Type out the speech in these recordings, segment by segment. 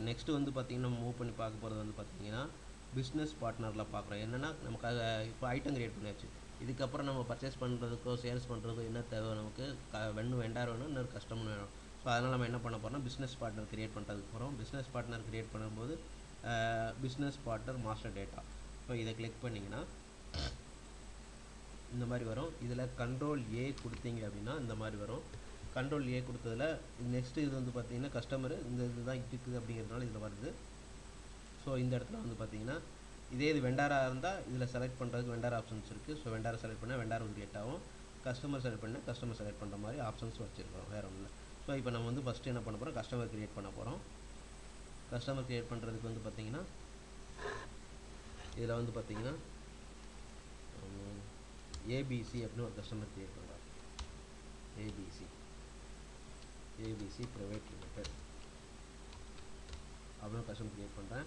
Next வந்து பார்த்திங்கன்னா நம்ம மூவ் பண்ணி பார்க்க போகிறது வந்து பார்த்திங்கன்னா பிஸ்னஸ் பார்ட்னரில் பார்க்குறோம். என்னென்னா நமக்காக இப்போ ஐட்டம் க்ரியேட் பண்ணியாச்சு. இதுக்கப்புறம் நம்ம பர்ச்சேஸ் பண்ணுறதுக்கோ சேல்ஸ் பண்ணுறதுக்கோ என்ன தேவை நமக்கு வெண்டார் வேணும், இன்னொரு கஸ்டமர் வேணும். ஸோ அதனால் நம்ம என்ன பண்ண போகிறோம்னா பிஸ்னஸ் பார்ட்னர் க்ரியேட் பண்ணுறதுக்கு போகிறோம். பிஸ்னஸ் பார்ட்னர் க்ரியேட் பண்ணும்போது business partner master data. So இதை கிளிக் பண்ணிங்கன்னா இந்த மாதிரி வரும். இதில் கண்ட்ரோல் ஏ கொடுத்தீங்க அப்படின்னா இந்த மாதிரி வரும். கண்ட்ரோல் ஏ கொடுத்ததில் நெக்ஸ்ட்டு இது வந்து பார்த்திங்கன்னா கஸ்டமரு இந்த இதுதான் இருக்குது அப்படிங்கிறதுனால இதில் வருது. ஸோ இந்த இடத்துல வந்து பார்த்திங்கன்னா இதே இது வெண்டாராக இருந்தால் இதில் செலக்ட் பண்ணுறதுக்கு வெண்டார் ஆப்ஷன்ஸ் இருக்குது. ஸோ வெண்டாரை செலக்ட் பண்ணால் வெண்டார் க்ரியேட் ஆகும். கஸ்டமர் செலக்ட் பண்ணால் கஸ்டமர் செலக்ட் பண்ணுற மாதிரி ஆப்ஷன்ஸ் வச்சுருக்கோம், வேறு ஒன்றும் இல்லை. ஸோ இப்போ நம்ம வந்து ஃபஸ்ட்டு என்ன பண்ண போகிறோம், கஸ்டமர் க்ரியேட் பண்ண போகிறோம். கஸ்டமர் க்ரியேட் பண்ணுறதுக்கு வந்து பார்த்திங்கன்னா இதில் வந்து பார்த்திங்கன்னா ஏபிசி அப்படின்னு ஒரு கஸ்டமர் க்ரியேட் பண்ணுறோம். ஏபிசி ப்ரைவேட் லிமிடெட் அப்படின்னு கஸ்டமர் க்ரியேட் பண்ணுறேன்.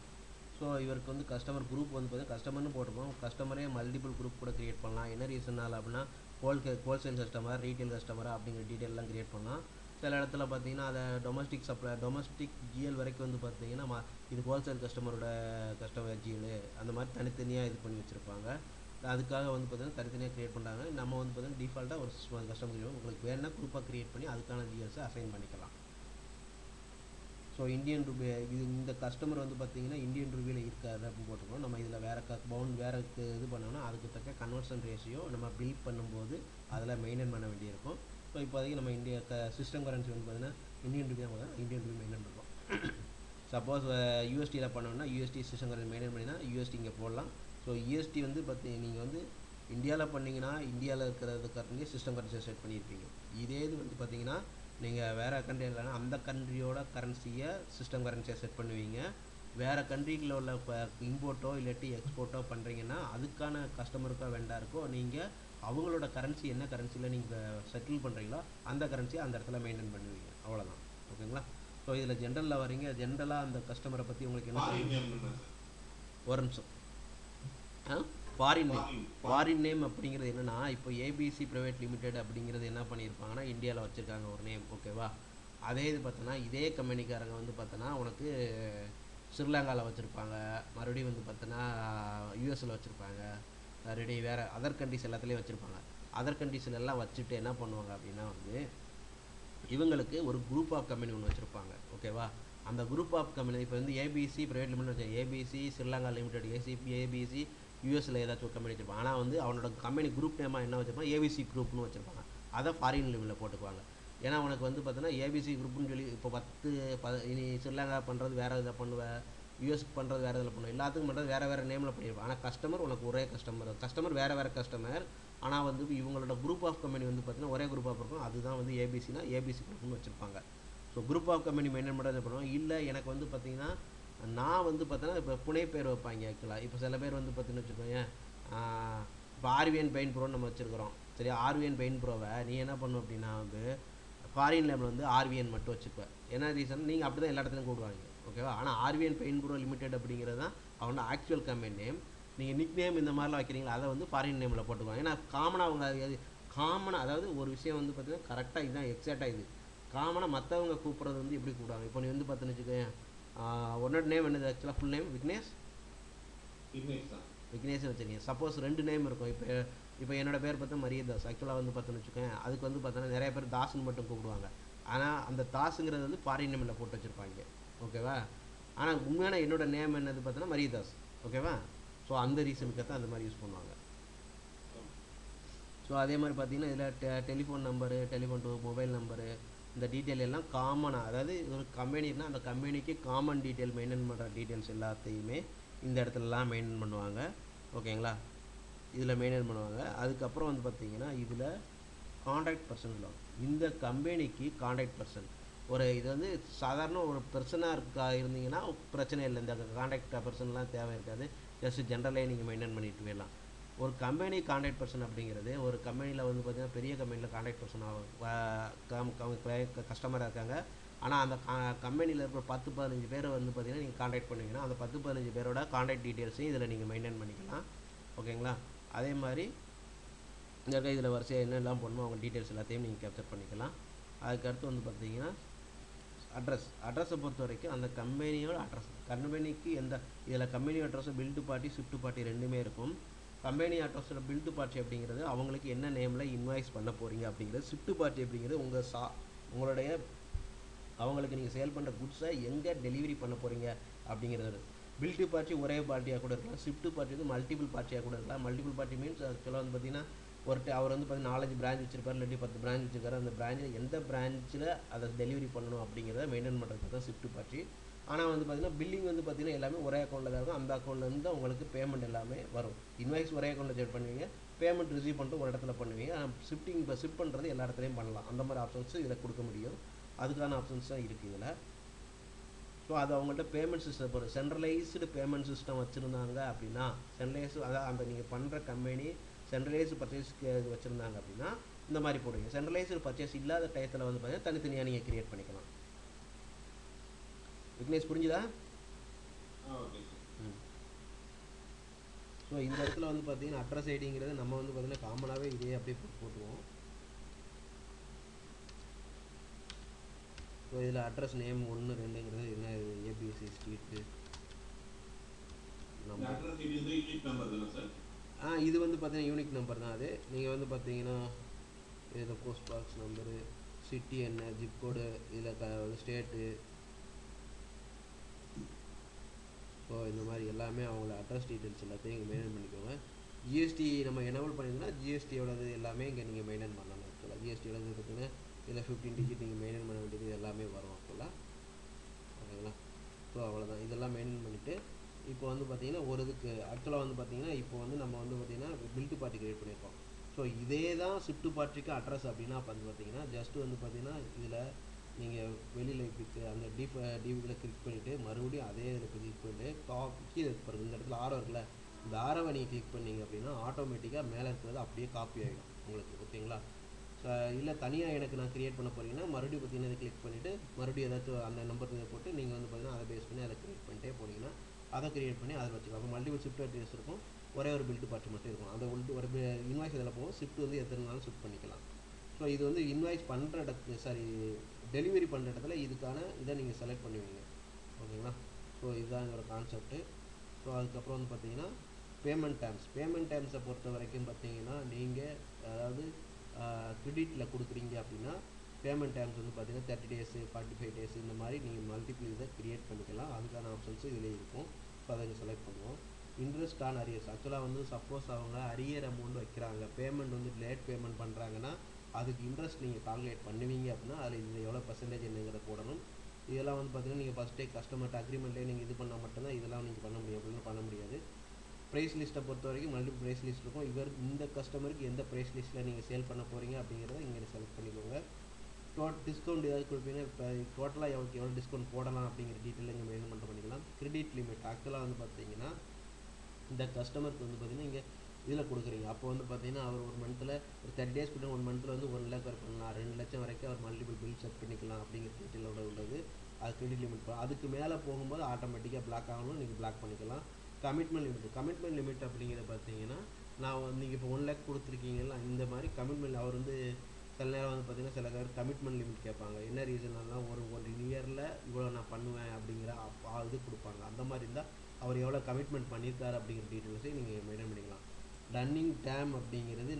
ஸோ இவருக்கு வந்து கஸ்டமர் குரூப் வந்து பார்த்தீங்கன்னா கஸ்டமர்னு போட்டிருப்போம். கஸ்டமரே மல்டிபிள் குரூப் கூட க்ரியேட் பண்ணலாம். என்ன ரீசனால் அப்படின்னா ஹோல்சேல் கஸ்டமர், ரீட்டைல் கஸ்டமர் அப்படிங்கிற டீட்டெயிலெலாம் க்ரியேட் பண்ணலாம். சில இடத்துல பார்த்தீங்கன்னா அதை டொமஸ்டிக் ஜிஎல் வரைக்கும் வந்து பார்த்தீங்கன்னா இது ஹோல்சேல் கஸ்டமரோட கஸ்டமர் ஜிஎல் அந்த மாதிரி தனித்தனியாக இது பண்ணி வச்சுருப்பாங்க. அதுக்காக வந்து பார்த்தீங்கன்னா தனித்தனியாக க்ரியேட் பண்ணுறாங்க. நம்ம வந்து பார்த்தீங்கன்னா டிஃபால்ட்டாக ஒரு கஸ்டமர் உங்களுக்கு வேணுன்னா குரூப்பாக க்ரியேட் பண்ணி அதுக்கான ஜிஎல்ஸை அசைன் பண்ணிக்கலாம். ஸோ இந்தியன் ரூபி இது இந்த கஸ்டமர் வந்து பார்த்திங்கன்னா இந்தியன் ரூபியில் இருக்காரு அப்படின்னு போட்டிருக்கோம். நம்ம இதில் வேறு வேறு இது பண்ணோம்னா அதுக்கு தக்க கன்வர்ஷன் ரேஷியோ நம்ம பில் பண்ணும்போது அதில் மெயின்டைன் பண்ண வேண்டியிருக்கும். ஸோ இப்போதைக்கு நம்ம சிஸ்டம் கரன்சி வந்து பார்த்திங்கன்னா இந்தியன் ரூபி தான் இந்தியன் ரூபி மெயின்டைன் பண்ணுறோம். சப்போஸ் யூஎஸ்டியில் பண்ணோம்னா யூஎஸ்டி சிஸ்டம் கரன்சி மெயின்டைன் பண்ணினா யூஎஸ்டி இங்கே போடலாம். ஸோ யூஎஸ்டி வந்து நீங்கள் வந்து இந்தியாவில் பண்ணிங்கன்னா இந்தியாவில் இருக்கிறது கரண்டி சிஸ்டம் கரன்சியை செட் பண்ணியிருப்பீங்க. இதே இது வந்து பார்த்திங்கன்னா நீங்கள் வேறு கண்ட்ரி இல்லைனா அந்த கண்ட்ரியோட கரன்சியை சிஸ்டம் கரன்சியை செட் பண்ணுவீங்க. வேறு கண்ட்ரிகளில் உள்ள இப்போ இம்போர்ட்டோ இல்லாட்டி எக்ஸ்போர்ட்டோ பண்ணுறீங்கன்னா அதுக்கான கஸ்டமருக்கோ வெண்டாருக்கோ நீங்கள் அவங்களோட கரன்சி என்ன கரன்சியில் நீங்கள் செட்டில் பண்ணுறீங்களோ அந்த கரன்சியை அந்த இடத்துல மெயின்டைன் பண்ணுவீங்க. அவ்வளோதான். ஓகேங்களா? ஸோ இதில் ஜென்ரலில் வரீங்க. ஜென்ரலாக அந்த கஸ்டமரை பற்றி உங்களுக்கு என்ன ஒரு நிமிஷம் ஃபாரின் நேம் அப்படிங்கிறது என்னென்னா இப்போ ஏபிசி ப்ரைவேட் லிமிடெட் அப்படிங்கிறது என்ன பண்ணியிருப்பாங்கன்னா இந்தியாவில் வச்சுருக்காங்க ஒரு நேம். ஓகேவா? அதே இது பார்த்தோன்னா இதே கம்பெனிக்காரங்க வந்து பார்த்தோன்னா உனக்கு ஸ்ரீலங்காவில் வச்சுருப்பாங்க, மறுபடியும் வந்து பார்த்தோன்னா யூஎஸில் வச்சுருப்பாங்க, மறுபடியும் வேறு அதர் கண்ட்ரிஸ் எல்லாத்துலேயும் வச்சுருப்பாங்க. அதர் கண்ட்ரிஸில் எல்லாம் வச்சுட்டு என்ன பண்ணுவாங்க அப்படின்னா வந்து இவங்களுக்கு ஒரு குரூப் ஆஃப் கம்பெனி ஒன்று வச்சுருப்பாங்க. ஓகேவா? அந்த குரூப் ஆஃப் கம்பெனி இப்போ வந்து ஏபிசி ப்ரைவேட் லிமிடெட் வச்சு ஏபிசி ஸ்ரீலங்கா லிமிடெட், ஏபிசி யூஎஸில் ஏதாச்சும் ஒரு கம்பெனி வச்சுருப்பாங்க. ஆனால் வந்து அவனோட கம்பெனி குரூப் நேமாக என்ன வச்சுருப்பாங்க, ஏபிசி குரூப்னு வச்சுருப்பாங்க. அதை ஃபாரின் லிமிட்டில் போட்டுக்குவாங்க. ஏன்னா உனக்கு வந்து பார்த்தீங்கன்னா ஏபிசி குரூப்னு சொல்லி இப்போ இனி ஸ்ரீலங்கா பண்ணுறது வேறு இதில் பண்ணுவேன், யூஎஸ்க்கு பண்ணுறது வேறு இதில் பண்ணுவேன், எல்லாத்துக்கும் பண்ணுறது வேறு நேமில் பண்ணியிருப்பாங்க. ஆனால் கஸ்டமர் உனக்கு ஒரே கஸ்டமர் வேறு கஸ்டமர். ஆனால் வந்து இவங்களோட குரூப் ஆஃப் கம்பெனி வந்து பார்த்தீங்கன்னா ஒரே குரூப் ஆஃப் இருக்கும். அதுதான் வந்து ஏபிசினா ஏபிசி குரூப்னு வச்சுருப்பாங்க. So group of company maintain பண்ணுறது பண்ணுவோம். இல்லை எனக்கு வந்து பார்த்திங்கன்னா நான் வந்து பார்த்தோன்னா இப்போ புனை பேர் வைப்பாங்க. ஆக்சுவலாக இப்போ சில பேர் வந்து பார்த்தீங்கன்னு வச்சுக்கோங்க, இப்போ ஆர்விஎன் பெயின் ப்ரோன்னு நம்ம வச்சுருக்கிறோம். சரி, ஆர்விஎன் பெயின் ப்ரோவை நீ என்ன பண்ணும் அப்படின்னா வந்து ஃபாரின் லேபில் வந்து ஆர்விஎன் மட்டும் வச்சுக்குவேன். என்ன ரீசன், நீங்கள் அப்படி தான் எல்லா இடத்துலையும் கூடுவாங்க. ஓகேவா? ஆனால் ஆர்விஎன் பெயின் ப்ரோ லிமிடெட் அப்படிங்கிறது தான் அவனோட ஆக்சுவல் கம்பெனி நேம். நீங்கள் நிக் நேம் இந்த மாதிரிலாம் வைக்கிறீங்களா அதை வந்து ஃபாரின் நேமில் போட்டுக்குவாங்க. ஏன்னா காமனாக அவங்க அதாவது ஒரு விஷயம் வந்து பார்த்தீங்கன்னா கரெக்டாக இதுதான் எக்ஸாக்டாக இது காமனாக மற்றவங்க கூப்பிட்றது வந்து எப்படி கூப்பிடுவாங்க. இப்போ நீ வந்து பார்த்தோன்னு வச்சுக்கோங்க, உன்னோட நேம் என்னது ஆக்சுவலாக ஃபுல் நேம் விக்னேஷ் வச்சுருக்கீங்க. சப்போஸ் 2 நேம் இருக்கும். இப்போ என்னோடய பேர் பார்த்தா மரியதாஸ். ஆக்சுவலாக வந்து பார்த்தோன்னு வச்சுக்கோங்க, அதுக்கு வந்து பார்த்தோன்னா நிறைய பேர் தாஸ்ன்னு மட்டும் கூப்பிடுவாங்க. ஆனால் அந்த தாஸுங்கிறது வந்து ஃபாரின் நேமில் போட்டு வச்சுருப்பாங்க. ஓகேவா? ஆனால் உண்மையான என்னோடய நேம் என்னது பார்த்தோன்னா மரியதாஸ். ஓகேவா? ஸோ அந்த ரீசனுக்கு தான் அந்த மாதிரி யூஸ் பண்ணுவாங்க. ஸோ அதே மாதிரி பார்த்தீங்கன்னா இதில் டெலிஃபோன் நம்பரு, மொபைல் நம்பரு, இந்த டீட்டெயில் எல்லாம் காமனாக, அதாவது ஒரு கம்பெனினா அந்த கம்பெனிக்கு காமன் டீட்டெயில் மெயின்டைன் பண்ணுற டீட்டெயில்ஸ் எல்லாத்தையுமே இந்த இடத்துலலாம் மெயின்டைன் பண்ணுவாங்க. ஓகேங்களா? இதில் மெயின்டைன் பண்ணுவாங்க. அதுக்கப்புறம் வந்து பார்த்திங்கன்னா இதில் காண்டாக்ட் பர்சன் சொல்லுவாங்க. இந்த கம்பெனிக்கு காண்டாக்ட் பர்சன் இது வந்து சாதாரண ஒரு பர்சனாக இருந்தீங்கன்னா பிரச்சனை இல்லை. இந்த காண்டாக்ட் பர்சன்லாம் தேவை இருக்காது. ஜஸ்ட் ஜென்ரலே நீங்கள் மெயின்டைன் பண்ணிட்டு போயிடலாம். ஒரு கம்பெனி காண்டாக்ட் பர்சன் அப்படிங்கிறது ஒரு கம்பெனியில் வந்து பார்த்திங்கன்னா பெரிய கம்பெனியில் காண்டாக்ட் பர்சன் கஸ்டமராக இருக்காங்க. ஆனால் அந்த கம்பெனியில் இருக்கிற 10-15 பேரை வந்து பார்த்திங்கன்னா நீங்கள் காண்டாக்ட் பண்ணுவீங்கன்னா அந்த 10-15 பேரோட காண்டாக்ட் டீட்டெயில்ஸையும் இதில் நீங்கள் மெயின்டைன் பண்ணிக்கலாம். ஓகேங்களா? அதே மாதிரி இந்த இதில் வரிசையாக என்னெல்லாம் பண்ணணும் அவங்க டீட்டெயில்ஸ் எல்லாத்தையும் நீங்கள் கேப்சர் பண்ணிக்கலாம். அதுக்கடுத்து வந்து பார்த்திங்கன்னா அட்ரஸை பொறுத்த வரைக்கும் அந்த கம்பெனியோட அட்ரஸ், கம்பெனிக்கு எந்த இதில் company address bill to party ship to party ரெண்டுமே இருக்கும். கம்பெனி அட்ரஸோட பில்டு பார்ட்டி அப்படிங்கிறது அவங்களுக்கு என்ன நேமில் இன்வாய்ஸ் பண்ண போகிறீங்க அப்படிங்கிறது. ஷிஃப்ட் பார்ட்டி அப்படிங்கிறது உங்களுடைய அவங்களுக்கு நீங்கள் சேல் பண்ணுற குட்ஸை எங்கே டெலிவரி பண்ண போகிறீங்க அப்படிங்கிறது. பில்டு பார்ட்டி ஒரே பார்ட்டியாக கூட இருக்கலாம், ஷிஃப்ட் பார்ட்டி வந்து மல்டிபிள் பார்ட்டியாக கூட இருக்கலாம். மல்டிபிள் பார்ட்டி மீன்ஸ் ஆக்சுவலாக வந்து பார்த்திங்கன்னா அவர் வந்து பார்த்தீங்கன்னா 4-5 பிரான்ச் வச்சிருப்பாரு, இல்லாட்டி 10 பிரான்ச் வச்சிருக்காரு. அந்த பிரான்ச்சில் எந்த பிரான்ச்சில் அதை டெலிவரி பண்ணணும் அப்படிங்கிறத மெயின்டைன் பண்ணுறதுக்கு தான் ஷிஃப்ட் பார்ட்டி. ஆனால் வந்து பார்த்திங்கன்னா பில்லிங் வந்து பார்த்திங்கன்னா எல்லாமே ஒரே அக்கௌண்ட்டில் தான் இருக்கும். அந்த அக்கௌண்ட்லேருந்து உங்களுக்கு பேமெண்ட் எல்லாமே வரும். இன்வாய்ஸ் ஒரே அக்கௌண்ட்டில் ஜெட் பண்ணுவீங்க, பேமெண்ட் ரிசீவ் பண்ணிட்டு ஒரு இடத்துல பண்ணுவீங்க. ஆனால் ஷிஃப்ட் பண்ணுறது எல்லா இடத்துலையும் பண்ணலாம். அந்த மாதிரி ஆப்ஷன்ஸ் இதில் கொடுக்க முடியும். அதுக்கான ஆப்ஷன்ஸ் தான் இருக்குது இதில். ஸோ அது அவங்கள்ட்ட பேமெண்ட் சிஸ்டம் போகிற சென்ட்ரலைஸ்டு பேமெண்ட் சிஸ்டம் வச்சுருந்தாங்க அப்படின்னா, அதாவது அந்த நீங்கள் பண்ணுற கம்பெனி சென்ட்ரலைஸ்டு பர்ச்சேஸ்க்கு வச்சுருந்தாங்க அப்படின்னா இந்த மாதிரி போடுவீங்க. சென்ட்ரலைஸ்டு பர்ச்சேஸ் இல்லாத டயத்தில் வந்து பார்த்தீங்கன்னா தனித்தனியாக நீங்கள் கிரியேட் பண்ணிக்கலாம். விக்னேஷ் புரிஞ்சுதா? ஸோ இந்த இடத்துல வந்து பார்த்தீங்கன்னா அட்ரஸ் ஐடிங்கிறது நம்ம வந்து பார்த்தீங்கன்னா காமனாகவே இதே அப்படியே போட்டுருவோம். ஸோ இதில் அட்ரஸ் நேம் 1 2ங்கிறது என்ன, ஏபிசி ஸ்ட்ரீட்டு நம்பர். இது வந்து பார்த்தீங்கன்னா யூனிக் நம்பர் தான். அது நீங்கள் வந்து பார்த்தீங்கன்னா இதில் போஸ்ட் பாக்ஸ் நம்பரு, சிட்டி என்ன, ஜிப் கோடு, இதில் ஸ்டேட்டு, ஸோ இந்த மாதிரி எல்லாமே அவங்களோட அட்ரஸ் டீட்டெயில்ஸ் எல்லாத்தையும் இங்கே மெயின்டைன் பண்ணிக்கோங்க. ஜிஎஸ்டி நம்ம எனேபிள் பண்ணியிருந்தோம்னா ஜிஎஸ்டியோடது எல்லாமே இங்கே நீங்கள் மெயின்டைன் பண்ணணும். ஆக்சுவலாக ஜிஎஸ்டியோடது பார்த்தீங்கன்னா இதில் 15 டிஜிட் நீங்கள் மெயின்டைன் பண்ண வேண்டியது எல்லாமே வரும் ஆக்சுவலாக. ஓகேங்களா? ஸோ அவ்வளோதான். இதெல்லாம் மெயின்டைன் பண்ணிவிட்டு இப்போ வந்து பார்த்திங்கன்னா ஒரு இதுக்கு ஆக்சுவலாக வந்து பார்த்திங்கன்னா இப்போ வந்து நம்ம வந்து பார்த்திங்கன்னா பில்டு பார்ட்டி கிரியேட் பண்ணியிருக்கோம். ஸோ இதே தான் ஷிஃப்ட் பார்ட்டிக்கு அட்ரஸ் அப்படின்னா வந்து பார்த்திங்கன்னா ஜஸ்ட்டு வந்து பார்த்திங்கன்னா இதில் நீங்கள் வெளியில் கிளிக் அந்த டிவியில் கிளிக் பண்ணிவிட்டு மறுபடியும் அதே இதில் கிளிக் பண்ணிவிட்டு கீழே பாருங்கள், இந்த இடத்துல ஆரோ இருக்குல்ல, இந்த ஆரோவை நீங்கள் கிளிக் பண்ணிங்க அப்படின்னா ஆட்டோமேட்டிக்காக மேலே இருக்கிறது அப்படியே காப்பி ஆகிடும் உங்களுக்கு. ஓகேங்களா? ஸோ இல்லை தனியாக எனக்கு நான் க்ரியேட் பண்ண போகிறீங்கன்னா மறுபடியும் பார்த்திங்கன்னா இதை கிளிக் பண்ணிவிட்டு மறுபடியும் ஏதாச்சும் அந்த நம்பர் இதை போட்டு நீங்கள் வந்து பார்த்திங்கன்னா அதை பேஸ் பண்ணி அதை க்ரியேட் பண்ணிட்டே போனீங்கன்னா அதை க்ரியேட் பண்ணி அதை வச்சுக்கலாம். அப்போ மல்டிபிள் ஷிஃப்ட் அட்ரஸ் இருக்கும், ஒரே ஒரு பில்டு பார்ட்டி மட்டும் இருக்கும். அந்த ஒரு இன்வாய்ஸ் இதில் போகும், ஷிஃப்ட் வந்து எத்தனை நாளும் ஷிஃப்ட் பண்ணிக்கலாம். ஸோ இது வந்து இன்வாய்ஸ் பண்ணுற டெலிவரி பண்ணுற இடத்துல இதுக்கான இதை நீங்கள் செலக்ட் பண்ணுவீங்க. ஓகேங்களா? ஸோ இதுதான் இதோட கான்செப்ட்டு. ஸோ அதுக்கப்புறம் வந்து பார்த்தீங்கன்னா பேமெண்ட் டேர்ம்ஸை பொறுத்த வரைக்கும் பார்த்தீங்கன்னா நீங்கள் அதாவது கிரெடிட்டில் கொடுக்குறீங்க அப்படின்னா பேமெண்ட் டேர்ம்ஸ் வந்து பார்த்தீங்கன்னா 30 days 45 days இந்த மாதிரி நீங்கள் மல்டிபிள் இதை க்ரியேட் பண்ணிக்கலாம். அதுக்கான ஆப்ஷன்ஸும் இதிலே இருக்கும். ஸோ அதை செலக்ட் பண்ணுவோம். இன்ட்ரெஸ்ட் ஆன் அரியர்ஸ் ஆக்சுவலாக வந்து சப்போஸ் அவங்க அரியர் அமௌண்ட் வைக்கிறாங்க, பேமெண்ட் வந்து லேட் பேமெண்ட் பண்ணுறாங்கன்னா அதுக்கு இன்ட்ரெஸ்ட் நீங்கள் கால்குலேட் பண்ணுவீங்க அப்படின்னா அதில் இதில் எவ்வளோ பர்சன்டேஜ் என்னங்கிறத போடணும். இதெல்லாம் வந்து பார்த்தீங்கன்னா நீங்கள் ஃபஸ்ட்டே கஸ்டமர்கிட்ட அக்ரிமெண்ட்லேயே நீங்கள் இது பண்ணால் மட்டும்தான் இதெல்லாம் நீங்கள் பண்ண முடியும், அப்படின்னு பண்ண முடியாது. ப்ரைஸ் லிஸ்ட்டை பொறுத்த வரைக்கும் மல்டிபிள் ப்ரைஸ் லிஸ்ட் இருக்கும். இந்த கஸ்டமருக்கு எந்த ப்ரைஸ் லிஸ்ட்டில் நீங்கள் சேல் பண்ண போகிறீங்க அப்படிங்கிறத இங்கே செலக்ட் பண்ணிக்கோங்க. டிஸ்கவுண்ட் ஏதாவது கொடுப்பீங்க, இப்போ டோட்டலாக எவ்வளோ டிஸ்கவுண்ட் போடலாம் அப்படிங்கிற டீட்டெயில் இங்கே மெயின்டைன் பண்ணிக்கலாம். கிரெடிட் லிமிட் ஆக்சுவலாக வந்து பார்த்தீங்கன்னா இந்த கஸ்டமருக்கு வந்து பார்த்தீங்கன்னா இங்கே இதில் கொடுக்குறீங்க. அப்போ வந்து பார்த்தீங்கன்னா அவர் ஒரு மந்தில் ஒரு 30 days கொடுத்து 1 month வந்து 1 lakh வரை பண்ணலாம், 2 லட்சம் வரைக்கும் அவர் மல்டிபிள் பில் செட் பண்ணிக்கலாம் அப்படிங்கிற டீட்டெயிலோட உள்ளது. அது கிரெடிட் லிமிட். அதுக்கு மேலே போகும்போது ஆட்டோமேட்டிக்காக பிளாக் ஆகணும், நீங்கள் பிளாக் பண்ணிக்கலாம். கமிட்மெண்ட் லிமிட் அப்படிங்கிறத பார்த்தீங்கன்னா நீங்கள் இப்போ 1 lakh கொடுத்துருக்கீங்களா, இந்த மாதிரி கமிட்மெண்ட் அவர் வந்து சில நேரம் வந்து பார்த்தீங்கன்னா சில பேர் கமிட்மெண்ட் லிமிட் கேட்பாங்க. என்ன ரீசன்னாலாம் ஒரு இயரில் இவ்வளோ நான் பண்ணுவேன் அப்படிங்கிற இது கொடுப்பாங்க. அந்த மாதிரி இருந்தால் அவர் எவ்வளோ கமிட்மெண்ட் பண்ணியிருக்காரு அப்படிங்கிற டீட்டெயில்ஸையும் நீங்கள் மெயின்டைன் பண்ணிக்கலாம். ரன்னிங் டேம் அப்படிங்கிறது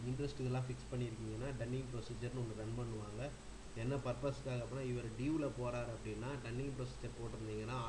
இன்ட்ரெஸ்ட் இதெல்லாம் ஃபிக்ஸ் பண்ணியிருக்கீங்கன்னா டன்னிங் ப்ரொசீஜர்னு ஒன்று ரன் பண்ணுவாங்க. என்ன பர்பஸ்க்காக அப்படின்னா இவர் டியூவில் போகிறார் அப்படின்னா டன்னிங் ப்ரொசீஜர் போட்டிருந்தீங்கன்னா